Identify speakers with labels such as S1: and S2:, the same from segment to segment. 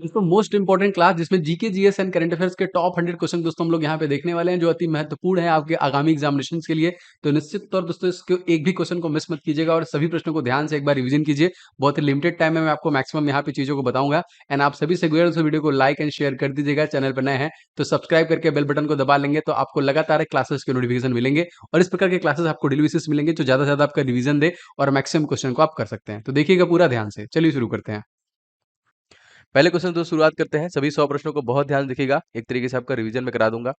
S1: दोस्तों most important class जिसमें GK GS and current affairs के टॉप 100 क्वेश्चन दोस्तों हम लोग यहाँ पे देखने वाले हैं जो अति महत्वपूर्ण है आपके आगामी एग्जामिनेशंस के लिए। तो निश्चित तौर दोस्तों इसको एक भी क्वेश्चन को मिस मत कीजिएगा और सभी प्रश्नों को ध्यान से एक बार रिवीजन कीजिए। बहुत ही लिमिटेड टाइम में मैं आपको मैक्सिमम यहाँ पे चीजों को बताऊंगा। एंड आप सभी से गुजारिश है वीडियो को लाइक एंड शेयर कर दीजिएगा। चैनल पर नए हैं तो सब्सक्राइब करके बेल बटन को दबा लेंगे तो आपको लगातार क्लासेस के नोटिफिकेशन मिलेंगे और इस प्रकार के क्लासेस आपको डेली बेसिस मिलेंगे जो ज्यादा से ज्यादा आपका रिवीजन दे और मैक्सिमम क्वेश्चन को आप कर सकते हैं। तो देखिएगा पूरा ध्यान से। चलिए शुरू करते हैं। पहले क्वेश्चन तो शुरुआत करते हैं। सभी 100 प्रश्नों को बहुत ध्यान देखिएगा, एक तरीके से आपका रिवीजन में करा दूंगा।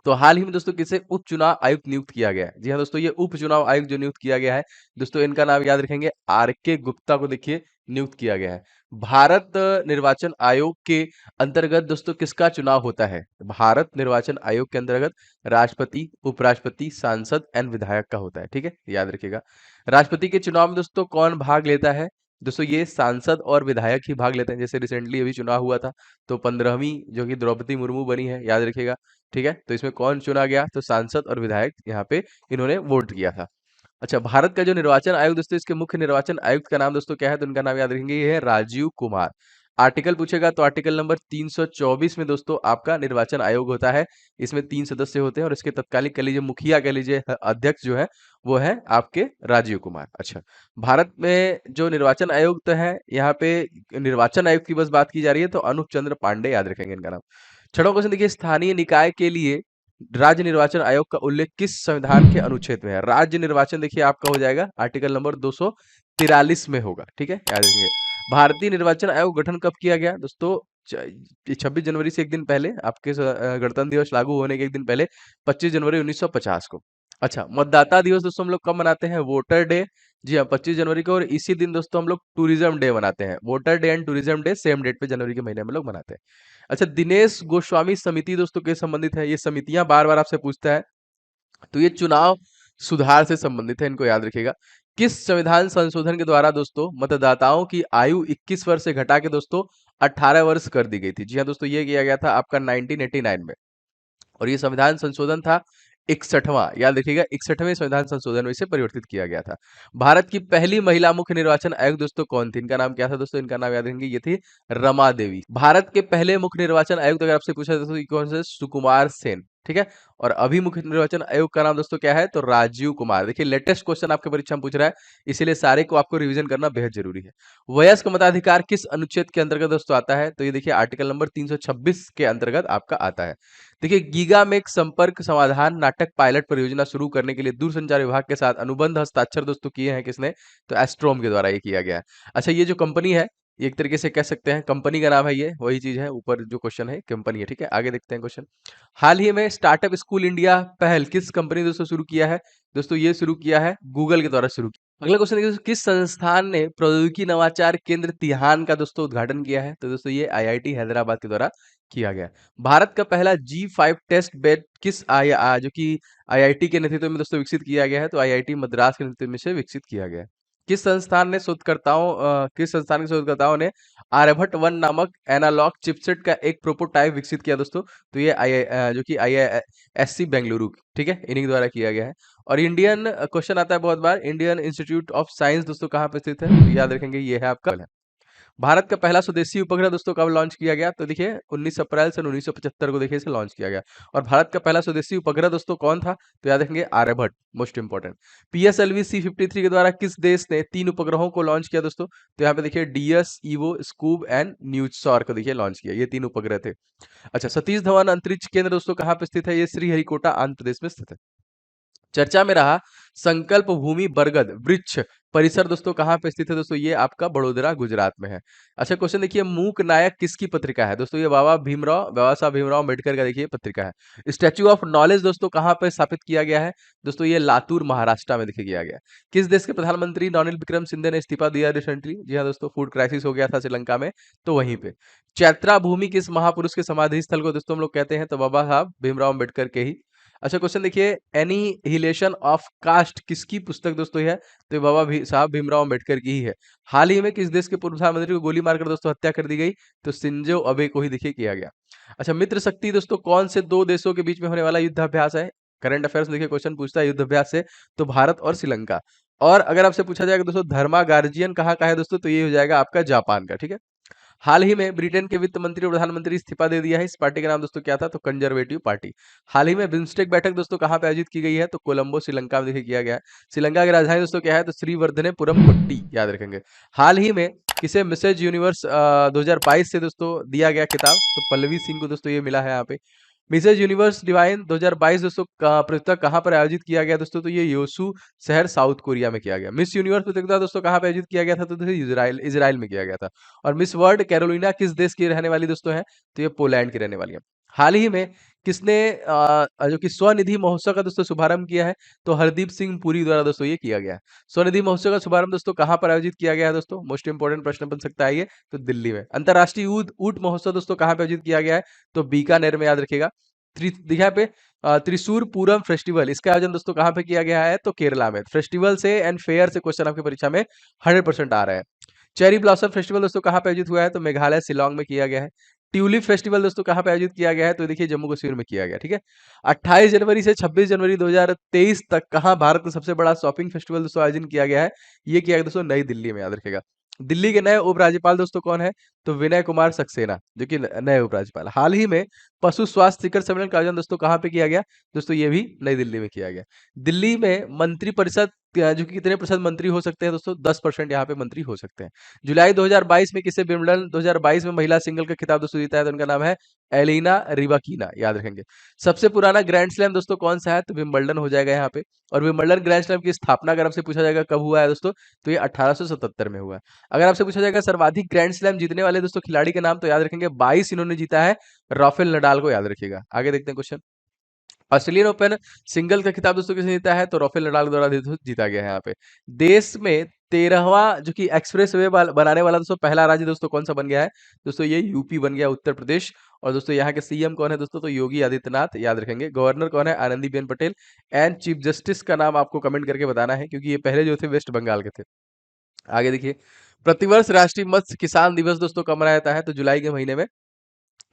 S1: तो हाल ही में दोस्तों किसे उप चुनाव आयुक्त नियुक्त किया गया है? जी हाँ दोस्तों, ये उप चुनाव आयुक्त जो नियुक्त किया गया है दोस्तों, इनका नाम याद रखेंगे, आर.के. गुप्ता को देखिए नियुक्त किया गया है। भारत निर्वाचन आयोग के अंतर्गत दोस्तों किसका चुनाव होता है? भारत निर्वाचन आयोग के अंतर्गत राष्ट्रपति, उपराष्ट्रपति, सांसद एंड विधायक का होता है। ठीक है, याद रखिएगा। राष्ट्रपति के चुनाव में दोस्तों कौन भाग लेता है? दोस्तों ये सांसद और विधायक ही भाग लेते हैं। जैसे रिसेंटली अभी चुनाव हुआ था तो 15वीं जो कि द्रौपदी मुर्मू बनी है, याद रखिएगा। ठीक है, तो इसमें कौन चुना गया? तो सांसद और विधायक यहाँ पे इन्होंने वोट किया था। अच्छा, भारत का जो निर्वाचन आयोग दोस्तों, इसके मुख्य निर्वाचन आयुक्त का नाम दोस्तों क्या है? तो उनका नाम याद रखेंगे, ये है राजीव कुमार। आर्टिकल पूछेगा तो आर्टिकल नंबर 324 में दोस्तों आपका निर्वाचन आयोग होता है। इसमें 3 सदस्य होते हैं और इसके तत्कालीन कह लीजिए मुखिया, कह लीजिए अध्यक्ष जो है वो है आपके राजीव कुमार। अच्छा, भारत में जो निर्वाचन आयोग तो है, यहाँ पे निर्वाचन आयोग की बस बात की जा रही है तो अनूप चंद्र पांडे, याद रखेंगे इनका नाम। छठवां क्वेश्चन देखिए, स्थानीय निकाय के लिए राज्य निर्वाचन आयोग का उल्लेख किस संविधान के अनुच्छेद में है? राज्य निर्वाचन देखिए आपका हो जाएगा आर्टिकल नंबर 243 में होगा। ठीक है, याद रखिए। भारतीय निर्वाचन आयोग गठन कब किया गया दोस्तों? 26 जनवरी से एक दिन पहले, आपके गणतंत्र दिवस लागू होने के एक दिन पहले, 25 जनवरी 1950 को। अच्छा, मतदाता दिवस दोस्तों हम लोग कब मनाते हैं? Voter day. जी हाँ, 25 जनवरी को। और इसी दिन दोस्तों हम लोग टूरिज्म डे मनाते हैं। Voter day and tourism day same date पे जनवरी के महीने में लोग मनाते हैं। अच्छा, दिनेश गोस्वामी समिति दोस्तों के संबंधित है? ये समितियां बार बार आपसे पूछता है, तो ये चुनाव सुधार से संबंधित है, इनको याद रखिएगा। किस संविधान संशोधन के द्वारा दोस्तों मतदाताओं की आयु 21 वर्ष से घटा के दोस्तों 18 वर्ष कर दी गई थी? जी हाँ दोस्तों, ये किया गया था आपका 1989 में। और ये संविधान संशोधन था 61वां, याद रखिएगा, 61वें संविधान संशोधन में इसे परिवर्तित किया गया था। भारत की पहली महिला मुख्य निर्वाचन आयुक्त दोस्तों कौन थी? इनका नाम क्या था दोस्तों? इनका नाम याद रखेंगे, ये थी रमा देवी। भारत के पहले मुख्य निर्वाचन आयुक्त अगर आपसे पूछा जाए तो कौन से? सुकुमार सेन। ठीक है, और अभी मुख्य निर्वाचन आयोग का नाम दोस्तों क्या है? तो राजीव कुमार। देखिए, लेटेस्ट क्वेश्चन आपके परीक्षा में पूछ रहा है, इसीलिए सारे को आपको रिवीजन करना बेहद जरूरी है। वयस्क मताधिकार किस अनुच्छेद के अंतर्गत दोस्तों आता है? तो ये देखिए आर्टिकल नंबर 326 के अंतर्गत आपका आता है। देखिए, गीगा में एक संपर्क समाधान नाटक पायलट परियोजना शुरू करने के लिए दूरसंचार विभाग के साथ अनुबंध हस्ताक्षर दोस्तों किए हैं किसने? तो एस्ट्रोम के द्वारा ये किया गया है। अच्छा, ये जो कंपनी है, ये एक तरीके से कह सकते हैं कंपनी का नाम है, ये वही चीज है, ऊपर जो क्वेश्चन है कंपनी है। ठीक है, आगे देखते हैं क्वेश्चन। हाल ही में स्टार्टअप स्कूल इंडिया पहल किस कंपनी दोस्तों शुरू किया है? दोस्तों ये शुरू किया है गूगल के द्वारा शुरू किया। अगला क्वेश्चन देखिए, किस संस्थान ने प्रौद्योगिकी नवाचार केंद्र तिहान का दोस्तों उद्घाटन किया है? तो दोस्तों ये आईआईटी हैदराबाद के द्वारा किया गया। भारत का पहला G5 टेस्ट बेड किस जो कि आईआईटी के नेतृत्व में दोस्तों विकसित किया गया है? तो आईआईटी मद्रास के नेतृत्व में से विकसित किया गया है। किस संस्थान के शोधकर्ताओं ने आर्यभट्ट 1 नामक एनालॉग चिपसेट का एक प्रोटोटाइप विकसित किया दोस्तों? तो ये जो कि आईआईएससी बेंगलुरु, ठीक है, इन्हीं के द्वारा किया गया है। और इंडियन क्वेश्चन आता है बहुत बार, इंडियन इंस्टीट्यूट ऑफ साइंस दोस्तों कहाँ पे स्थित है? तो याद रखेंगे ये है आपका। भारत का पहला स्वदेशी उपग्रह दोस्तों कब लॉन्च किया गया? तो देखिए 19 अप्रैल सन 1975 को देखिए इसे लॉन्च किया गया। और भारत का पहला स्वदेशी उपग्रह दोस्तों कौन था? तो याद रखेंगे Aryabhata, most important. PSLV C-53 के द्वारा किस देश ने 3 उपग्रहों को लॉन्च किया दोस्तों? तो यहाँ पे देखिए डीएस, ईवो, स्कूब एंड न्यूज़सॉर को देखिए लॉन्च किया। ये 3 उपग्रह थे। अच्छा, सतीश धवन अंतरिक्ष केंद्र दोस्तों कहाँ पे स्थित है? ये श्रीहरिकोटा आंध्र प्रदेश में स्थित है। चर्चा में रहा संकल्प भूमि बरगद वृक्ष परिसर दोस्तों कहाँ पे स्थित है? दोस्तों ये आपका बड़ोदरा गुजरात में है। अच्छा, क्वेश्चन देखिए, मूक नायक किसकी पत्रिका है? दोस्तों ये बाबा साहब भीमराव अम्बेडकर का देखिए पत्रिका है। स्टैच्यू ऑफ नॉलेज दोस्तों कहाँ पे स्थापित किया गया है? दोस्तों ये लातूर महाराष्ट्र में देखिए किया गया। किस देश के प्रधानमंत्री रनिल विक्रमसिंघे ने इस्तीफा दिया रिसेंटली? जी हाँ दोस्तों, फूड क्राइसिस हो गया था श्रीलंका में, तो वहीं पे। चैत्रा भूमि किस महापुरुष के समाधि स्थल को दोस्तों हम लोग कहते हैं? तो बाबा साहब भीमराव अम्बेडकर के ही। अच्छा, क्वेश्चन देखिए, एनिहिलेशन ऑफ कास्ट किसकी पुस्तक दोस्तों है? तो साहब भीमराव अम्बेडकर की ही है। हाल ही में किस देश के पूर्व प्रधानमंत्री को गोली मारकर दोस्तों हत्या कर दी गई? तो शिंजो अबे को ही देखिए किया गया। अच्छा, मित्र शक्ति दोस्तों कौन से 2 देशों के बीच में होने वाला युद्धाभ्यास है? करंट अफेयर्स देखिए क्वेश्चन पूछता है युद्धाभ्यास से, तो भारत और श्रीलंका। और अगर आपसे पूछा जाएगा दोस्तों धर्मा गार्जियन कहाँ का है दोस्तों? तो ये हो जाएगा आपका जापान का। ठीक है,
S2: हाल ही में ब्रिटेन के वित्त मंत्री और प्रधानमंत्री इस्तीफा दे दिया है। इस पार्टी का नाम दोस्तों क्या था? तो कंजर्वेटिव पार्टी। हाल ही में बिम्स्टेक बैठक दोस्तों कहाँ पे आयोजित की गई है? तो कोलंबो श्रीलंका में देखिए किया गया है। श्रीलंका की राजधानी दोस्तों क्या है? तो श्रीवर्धनेपुरम कोट्टी, याद रखेंगे। हाल ही में किसे मिसेज यूनिवर्स 2022 से दोस्तों दिया गया खिताब? तो पल्लवी सिंह को दोस्तों ये मिला है यहाँ पे। मिसेज यूनिवर्स डिवाइन 2022 दोस्तों प्रतियोगिता कहाँ पर आयोजित किया गया दोस्तों? तो ये योसू शहर साउथ कोरिया में किया गया। मिस यूनिवर्स प्रतियोगिता दोस्तों कहाँ पे आयोजित किया गया था? तो दोस्तों इजराइल इजराइल में किया गया था। और मिस वर्ल्ड कैरोलिना किस देश की रहने वाली दोस्तों है? तो ये पोलैंड की रहने वाली है। हाल ही में किसने जो कि स्वनिधि महोत्सव का दोस्तों शुभारंभ किया है? तो हरदीप सिंह पुरी द्वारा दोस्तों ये किया गया है। स्वनिधि महोत्सव का शुभारंभ दोस्तों कहाँ पर आयोजित किया गया है दोस्तों? मोस्ट इंपोर्टेंट प्रश्न बन सकता है ये, तो दिल्ली में। अंतरराष्ट्रीय ऊंट ऊंट महोत्सव दोस्तों कहाँ पे आयोजित किया गया है? तो बीकानेर में, याद रखिएगा। यहाँ पे त्रिशूर पूरम फेस्टिवल, इसका आयोजन दोस्तों कहाँ पे किया गया है? तो केरला में। फेस्टिवल से एंड फेयर से क्वेश्चन आपकी परीक्षा में 100% आ रहा है। चेरी ब्लॉसम फेस्टिवल दोस्तों कहाँ पे आयोजित हुआ है? तो मेघालय शिलोंग में किया गया है। ट्यूलिप फेस्टिवल दोस्तों कहाँ पे आयोजित किया गया है? तो देखिए जम्मू कश्मीर में किया गया, ठीक है। 28 जनवरी से 26 जनवरी 2023 तक कहाँ भारत का सबसे बड़ा शॉपिंग फेस्टिवल दोस्तों आयोजन किया गया है? ये किया गया दोस्तों नई दिल्ली में, याद रखेगा। दिल्ली के नए उपराज्यपाल दोस्तों कौन है? तो विनय कुमार सक्सेना, जो कि नए उपराज्यपाल। हाल ही में पशु स्वास्थ्य शिखर सम्मेलन का आयोजन दोस्तों कहाँ पे किया गया? दोस्तों ये भी नई दिल्ली में किया गया। दिल्ली में मंत्री परिषद जो कि कितने प्रतिशत मंत्री हो सकते हैं दोस्तों? 10% यहाँ पे मंत्री हो सकते हैं। जुलाई 2022 में किसे विंबलडन 2022 में महिला सिंगल का खिताब दोस्तों जीता है? तो उनका नाम है एलिना रिबाकीना, याद रखेंगे। सबसे पुराना ग्रैंड स्लैम दोस्तों कौन सा है? तो विंबलडन हो जाएगा यहाँ पे। और विंबलडन ग्रैंड स्लैम की स्थापना अगर आपसे पूछा जाएगा कब हुआ है दोस्तों, तो ये 1877 में हुआ है। अगर आपसे पूछा जाएगा सर्वाधिक ग्रैंड स्लैम जीतने वाले दोस्तों खिलाड़ी के नाम, तो याद रखेंगे 22 इन्होंने जीता है। राफेल नडाल को याद रखिएगा। आगे देखते हैं क्वेश्चन। ऑस्ट्रेलियन ओपन सिंगल का खिताब दोस्तों किसने जीता है? तो राफेल नडाल द्वारा जीता गया है यहाँ पे। देश में 13वां जो कि एक्सप्रेस वे बनाने वाला दोस्तों पहला राज्य दोस्तों कौन सा बन गया है? दोस्तों ये यूपी बन गया, उत्तर प्रदेश। और दोस्तों यहाँ के सीएम कौन है दोस्तों? तो योगी आदित्यनाथ, याद रखेंगे। गवर्नर कौन है? Anandiben Patel. And chief justice का नाम आपको कमेंट करके बताना है, क्योंकि ये पहले जो थे वेस्ट बंगाल के थे। आगे देखिए, प्रतिवर्ष राष्ट्रीय मत्स्य किसान दिवस दोस्तों कब मनाया जाता है? तो जुलाई के महीने में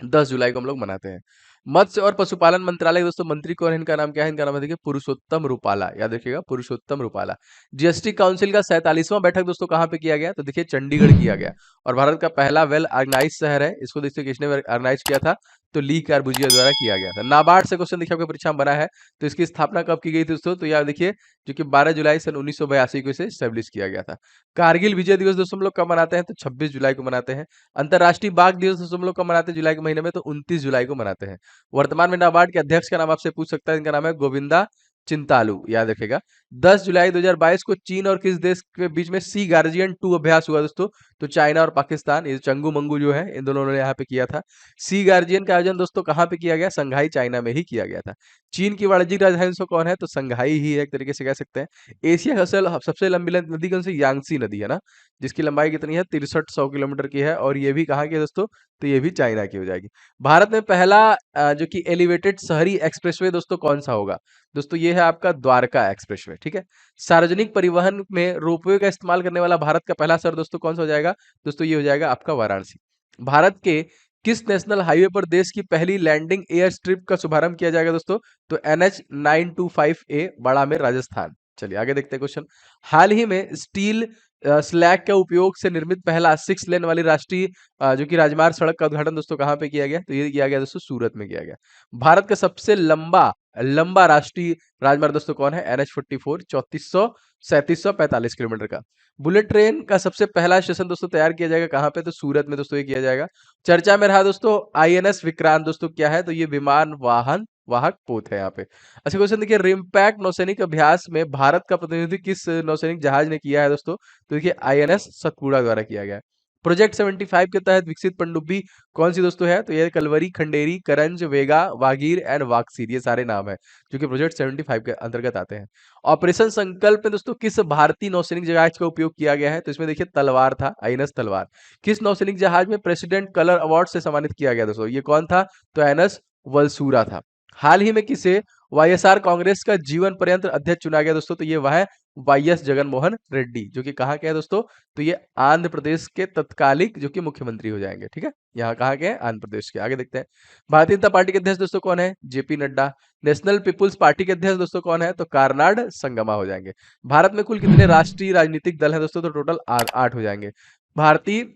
S2: 10 जुलाई को हम लोग मनाते हैं। मत्स्य और पशुपालन मंत्रालय दोस्तों मंत्री कौन है? इनका नाम क्या है? इनका नाम है देखिए पुरुषोत्तम रूपाला, याद रखिएगा, पुरुषोत्तम रूपाला। जीएसटी काउंसिल का 47वां बैठक दोस्तों कहाँ पे किया गया? तो देखिए चंडीगढ़ किया गया। और भारत का पहला वेल ऑर्गेनाइज शहर है, इसको देखिए किसने ऑर्गेनाइज किया था? तो ली कार्बुजिया द्वारा किया गया था। नाबार्ड से क्वेश्चन देखिए आपकी परीक्षा में बना है, तो इसकी स्थापना कब की गई थी दोस्तों? तो याद देखिए, जो कि 12 जुलाई सन 1982 को इसे स्टैब्लिश किया गया था। कारगिल विजय दिवस दोस्तों हम लोग कब मनाते हैं? तो 26 जुलाई को मनाते हैं। अंतरराष्ट्रीय बाघ दिवस दोस्तों हम लोग कब मनाते हैं जुलाई के महीने में? तो 29 जुलाई को मनाते हैं। वर्तमान में नाबार्ड के अध्यक्ष का नाम आपसे पूछ सकता है, इनका नाम है गोविंदा चिंतालू, याद रखेगा। 10 जुलाई 2022 को चीन और किस देश के बीच में सी गार्जियन 2 अभ्यास हुआ दोस्तों? तो चाइना और पाकिस्तान, ये चंगू मंगू जो है इन दोनों ने यहाँ पे किया था। सी गार्जियन का आयोजन दोस्तों कहाँ पे किया गया? संघाई चाइना में ही किया गया था। चीन की वाणिज्यिक राजधानी दोस्तों कौन है? तो संघाई ही है, एक तरीके से कह सकते हैं। एशिया का सबसे लंबी नदी कौन सी? यांगसी नदी है ना, जिसकी लंबाई कितनी है? 6300 किलोमीटर की है। और ये भी कहाँ की है दोस्तों? तो ये भी चाइना की हो जाएगी। भारत में पहला जो कि एलिवेटेड शहरी एक्सप्रेसवे दोस्तों कौन सा होगा? दोस्तों ये है आपका द्वारका एक्सप्रेसवे, ठीक है। सार्वजनिक परिवहन में रोपवे का इस्तेमाल करने वाला भारत का पहला शहर दोस्तों कौन सा हो जाएगा? दोस्तों ये हो जाएगा आपका वाराणसी। भारत के किस नेशनल हाईवे पर देश की पहली लैंडिंग एयर स्ट्रिप का शुभारंभ किया जाएगा दोस्तों? तो NH 925A बाड़ामेर राजस्थान। चलिए आगे देखते हैं क्वेश्चन। हाल ही में स्टील स्लैग के उपयोग से निर्मित पहला 6 लेन वाली राष्ट्रीय जो कि राजमार्ग सड़क का उद्घाटन दोस्तों कहाँ पे किया गया? तो ये किया गया दोस्तों सूरत में किया गया। भारत का सबसे लंबा लंबा राष्ट्रीय राजमार्ग दोस्तों कौन है? NH 44 3745 किलोमीटर का। बुलेट ट्रेन का सबसे पहला स्टेशन दोस्तों तैयार किया जाएगा कहाँ पे? तो सूरत में दोस्तों ये किया जाएगा। चर्चा में रहा दोस्तों INS विक्रांत दोस्तों क्या है? तो ये विमान वाहन वाहक पोत है यहाँ पे। अच्छा क्वेश्चन देखिए, रिम्पैक्ट नौसैनिक अभ्यास में भारत का प्रतिनिधित्व किस नौसैनिक जहाज ने किया है दोस्तों? तो देखिए INS सतपुड़ा द्वारा किया गया है। प्रोजेक्ट 75 के तहत विकसित पनडुब्बी कौन सी दोस्तों है? तो ये कलवरी, खंडेरी, करंज, वेगा, वागीर एंड वाक्सीर, ये सारे नाम है जो कि प्रोजेक्ट 75 के अंतर्गत आते हैं। ऑपरेशन संकल्प में दोस्तों किस भारतीय नौसैनिक जहाज का उपयोग किया गया है? तो इसमें देखिए तलवार था, INS तलवार। किस नौसैनिक जहाज में प्रेसिडेंट कलर अवार्ड से सम्मानित किया गया दोस्तों? ये कौन था? तो INS वलसूरा था। हाल ही में किसे YSR कांग्रेस का जीवन पर्यंत अध्यक्ष चुना गया दोस्तों? तो ये वह है YS जगनमोहन रेड्डी, जो कि कहाँ के हैं दोस्तों? तो ये आंध्र प्रदेश के तत्कालिक जो कि मुख्यमंत्री हो जाएंगे, ठीक है। यहाँ कहाँ के हैं? आंध्र प्रदेश के। आगे देखते हैं, भारतीय जनता पार्टी के अध्यक्ष दोस्तों कौन है? JP Nadda. National people's party के अध्यक्ष दोस्तों कौन है? तो कार्नाड संगमा हो जाएंगे। भारत में कुल कितने राष्ट्रीय राजनीतिक दल हैं दोस्तों? तो टोटल 8 हो जाएंगे। भारतीय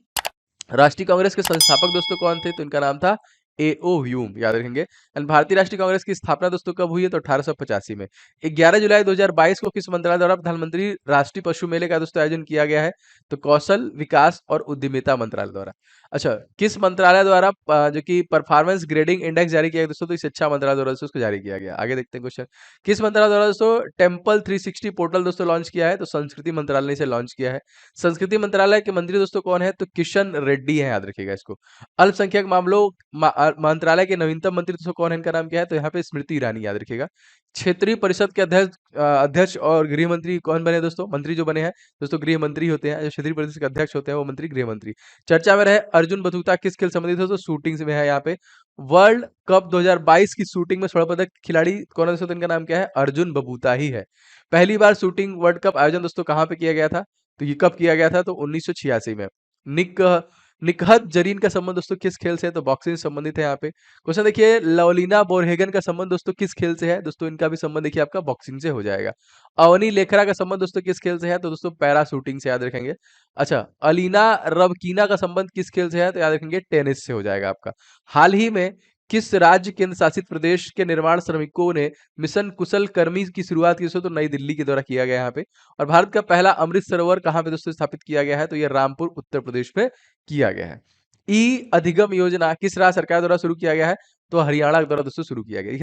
S2: राष्ट्रीय कांग्रेस के संस्थापक दोस्तों कौन थे? तो इनका नाम था एओ ह्यूम, याद रखेंगे। एंड भारतीय राष्ट्रीय कांग्रेस की स्थापना दोस्तों कब हुई है? तो 1885 में। 11 जुलाई 2022 को किस मंत्रालय द्वारा प्रधानमंत्री राष्ट्रीय पशु मेले का दोस्तों आयोजन किया गया है? तो कौशल विकास और उद्यमिता मंत्रालय द्वारा। अच्छा, किस मंत्रालय द्वारा जो कि परफॉर्मेंस ग्रेडिंग इंडेक्स जारी किया गया दोस्तों? तो शिक्षा मंत्रालय द्वारा दोस्तों उसको जारी किया गया। आगे देखते हैं क्वेश्चन। किस मंत्रालय द्वारा दोस्तों टेम्पल 360 पोर्टल दोस्तों लॉन्च किया है? तो संस्कृति मंत्रालय ने इसे लॉन्च किया है। संस्कृति मंत्रालय के मंत्री दोस्तों कौन है? तो किशन रेड्डी है, याद रखिएगा इसको। अल्पसंख्यक मामलों मंत्रालय के नवीनतम मंत्री दोस्तों कौन है? इनका नाम क्या है? तो यहाँ पे स्मृति ईरानी, याद रखिएगा। क्षेत्रीय परिषद के अध्यक्ष और गृह मंत्री कौन बने दोस्तों? मंत्री जो बने हैं दोस्तों गृह मंत्री होते हैं। जो क्षेत्रीय परिषद के अध्यक्ष होते हैं वो मंत्री गृह मंत्री। चर्चा में रहे अर्जुन बथुता किस खेल संबंधित है? तो शूटिंग से में है यहाँ पे। वर्ल्ड कप 2022 की शूटिंग में स्वर्ण पदक खिलाड़ी कौन है दोस्तों? तो इनका नाम क्या है? अर्जुन बबूता ही है। पहली बार शूटिंग वर्ल्ड कप आयोजन दोस्तों कहाँ पे किया गया था? तो ये कब किया गया था? तो 1986 में। निक निकहत जरीन का संबंध दोस्तों किस खेल से है? तो बॉक्सिंग से संबंधित है यहाँ पे। क्वेश्चन देखिए, लवलीना बोरहेगन का संबंध दोस्तों किस खेल से है? दोस्तों इनका भी संबंध देखिए आपका बॉक्सिंग से हो जाएगा। अवनी लेखरा का संबंध दोस्तों किस खेल से है? तो दोस्तों पैरा शूटिंग से, याद रखेंगे। अच्छा, अलीना रबकीना का संबंध किस खेल से है? तो याद रखेंगे टेनिस से हो जाएगा आपका। हाल ही में किस राज्य केंद्र शासित प्रदेश के निर्माण श्रमिकों ने मिशन कुशल कर्मी की शुरुआत की? तो नई दिल्ली के द्वारा किया गया यहाँ पे। और भारत का पहला अमृत सरोवर कहाँ पे दोस्तों स्थापित किया गया है? तो ये रामपुर उत्तर प्रदेश में किया गया है। ई अधिगम योजना किस राज्य सरकार द्वारा शुरू किया गया है? तो हरियाणा द्वारा दोस्तों शुरू किया गया है।